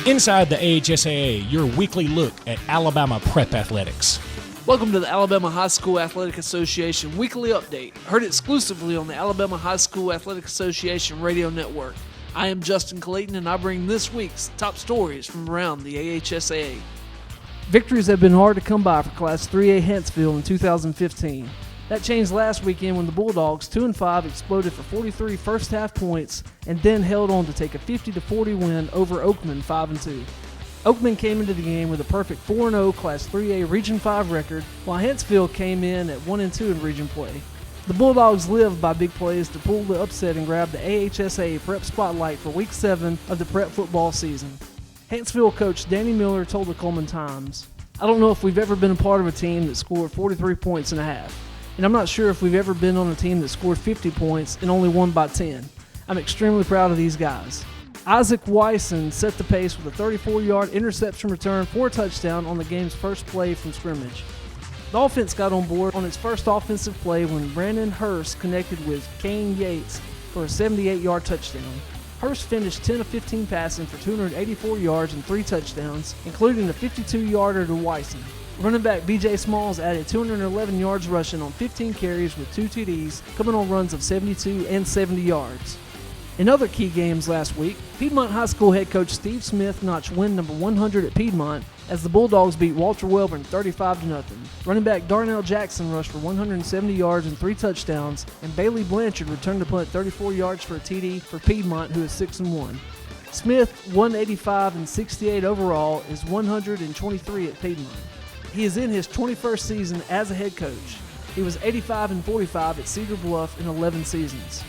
Inside the AHSAA, your weekly look at Alabama prep athletics. Welcome to the Alabama High School Athletic Association Weekly Update, heard exclusively on the Alabama High School Athletic Association radio network. I am Justin Clayton, and I bring this week's top stories from around the AHSAA. Victories have been hard to come by for Class 3A Huntsville in 2015. That changed last weekend when the Bulldogs, 2-5, exploded for 43 first-half points and then held on to take a 50-40 win over Oakman, 5-2. Oakman came into the game with a perfect 4-0 Class 3A Region 5 record, while Huntsville came in at 1-2 in region play. The Bulldogs lived by big plays to pull the upset and grab the AHSAA Prep Spotlight for Week 7 of the prep football season. Huntsville coach Danny Miller told the Coleman Times, "I don't know if we've ever been a part of a team that scored 43 points in a half. And I'm not sure if we've ever been on a team that scored 50 points and only won by 10. I'm extremely proud of these guys." Isaac Wyson set the pace with a 34-yard interception return for a touchdown on the game's first play from scrimmage. The offense got on board on its first offensive play when Brandon Hurst connected with Kane Yates for a 78-yard touchdown. Hurst finished 10 of 15 passing for 284 yards and 3 touchdowns, including a 52-yarder to Wyson. Running back B.J. Smalls added 211 yards rushing on 15 carries with 2 TDs, coming on runs of 72 and 70 yards. In other key games last week, Piedmont High School head coach Steve Smith notched win number 100 at Piedmont as the Bulldogs beat Walter Welborn 35-0. Running back Darnell Jackson rushed for 170 yards and 3 touchdowns, and Bailey Blanchard returned to punt 34 yards for a TD for Piedmont, who is 6-1. Smith, 185 and 68 overall, is 123 at Piedmont. He is in his 21st season as a head coach. He was 85 and 45 at Cedar Bluff in 11 seasons.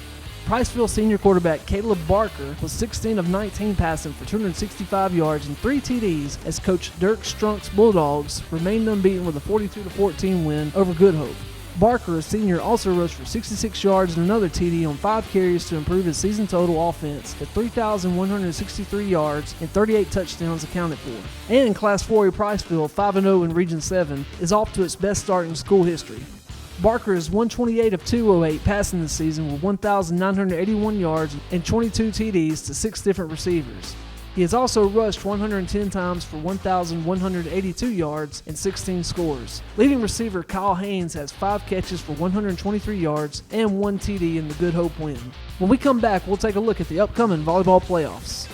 Priceville senior quarterback Caleb Barker was 16 of 19 passing for 265 yards and 3 TDs as coach Dirk Strunk's Bulldogs remained unbeaten with a 42-14 win over Good Hope. Barker, a senior, also rushed for 66 yards and another TD on 5 carries to improve his season total offense to 3,163 yards and 38 touchdowns accounted for. And in Class 4A Priceville, 5-0 in Region 7, is off to its best start in school history. Barker is 128 of 208 passing this season with 1,981 yards and 22 TDs to 6 different receivers. He has also rushed 110 times for 1,182 yards and 16 scores. Leading receiver Kyle Haynes has 5 catches for 123 yards and 1 TD in the Good Hope win. When we come back, we'll take a look at the upcoming volleyball playoffs.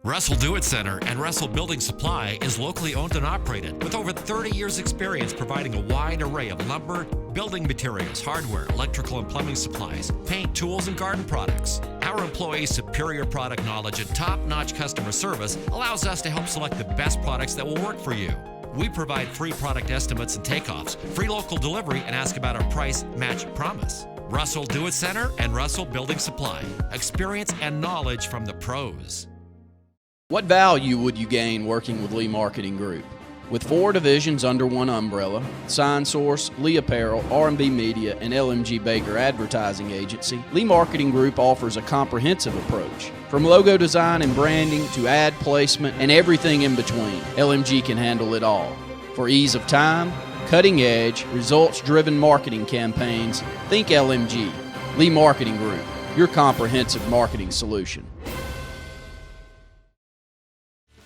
Russell Do It Center and Russell Building Supply is locally owned and operated with over 30 years experience providing a wide array of lumber, building materials, hardware, electrical and plumbing supplies, paint, tools, and garden products. Our employees' superior product knowledge and top-notch customer service allows us to help select the best products that will work for you. We provide free product estimates and takeoffs, free local delivery, and ask about our price match promise. Russell Do It Center and Russell Building Supply. Experience and knowledge from the pros. What value would you gain working with Lee Marketing Group? With 4 divisions under one umbrella, Sign Source, Lee Apparel, R&B Media, and LMG Baker Advertising Agency, Lee Marketing Group offers a comprehensive approach. From logo design and branding to ad placement and everything in between, LMG can handle it all. For ease of time, cutting-edge, results-driven marketing campaigns, think LMG. Lee Marketing Group, your comprehensive marketing solution.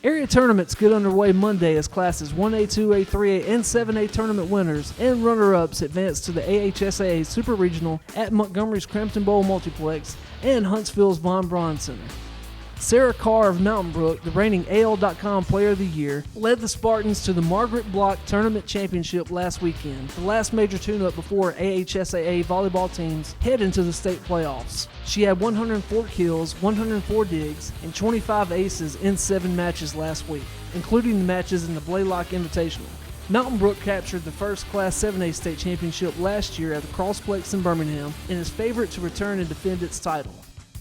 Area tournaments get underway Monday as classes 1A, 2A, 3A, and 7A tournament winners and runner-ups advance to the AHSAA Super Regional at Montgomery's Crampton Bowl Multiplex and Huntsville's Von Braun Center. Sarah Carr of Mountain Brook, the reigning AL.com Player of the Year, led the Spartans to the Margaret Block Tournament Championship last weekend, the last major tune-up before AHSAA volleyball teams head into the state playoffs. She had 104 kills, 104 digs, and 25 aces in 7 matches last week, including the matches in the Blaylock Invitational. Mountain Brook captured the first Class 7A state championship last year at the Crossplex in Birmingham and is favored to return and defend its title.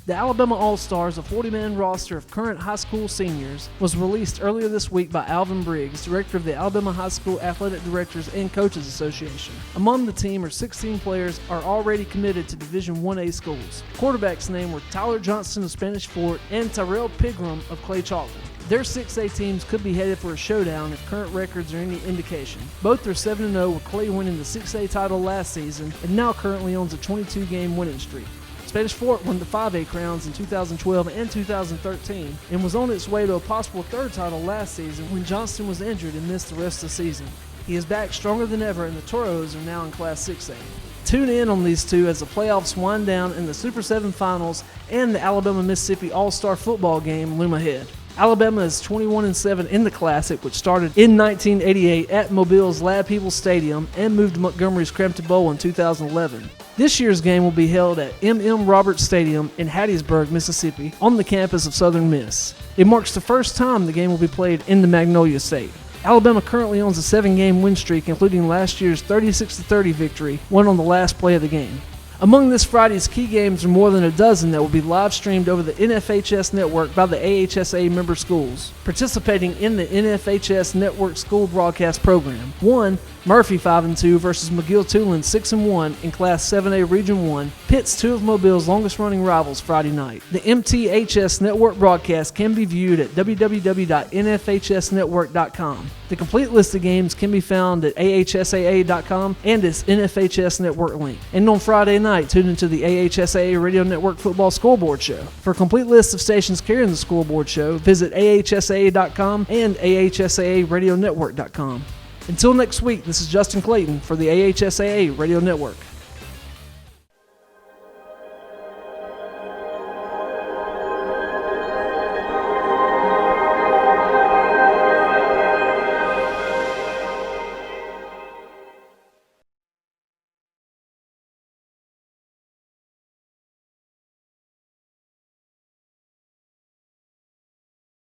The Alabama All-Stars, a 40-man roster of current high school seniors, was released earlier this week by Alvin Briggs, director of the Alabama High School Athletic Directors and Coaches Association. Among the team are 16 players are already committed to Division 1A schools. Quarterbacks named were Tyler Johnston of Spanish Fort and Tyrell Pigram of Clay Chalkville. Their 6A teams could be headed for a showdown if current records are any indication. Both are 7-0, with Clay winning the 6A title last season and now currently owns a 22-game winning streak. Spanish Fort won the 5A crowns in 2012 and 2013 and was on its way to a possible third title last season when Johnston was injured and missed the rest of the season. He is back stronger than ever, and the Toros are now in Class 6A. Tune in on these two as the playoffs wind down and the Super 7 finals and the Alabama-Mississippi All-Star football game loom ahead. Alabama is 21-7 in the Classic, which started in 1988 at Mobile's Lab People Stadium and moved to Montgomery's Crampton Bowl in 2011. This year's game will be held at M.M. Roberts Stadium in Hattiesburg, Mississippi, on the campus of Southern Miss. It marks the first time the game will be played in the Magnolia State. Alabama currently owns a 7-game win streak, including last year's 36-30 victory, won on the last play of the game. Among this Friday's key games are more than a dozen that will be live streamed over the NFHS network by the AHSAA member schools participating in the NFHS network school broadcast program. 1. Murphy 5-2 versus McGill-Toolen 6-1 in Class 7A Region 1 pits two of Mobile's longest-running rivals Friday night. The MTHS network broadcast can be viewed at www.nfhsnetwork.com. The complete list of games can be found at ahsaa.com and its NFHS network link. And on Friday night, tune into the AHSAA Radio Network Football Scoreboard Show. For a complete list of stations carrying the scoreboard show, visit ahsaa.com and ahsaaradionetwork.com. Until next week, this is Justin Clayton for the AHSAA Radio Network.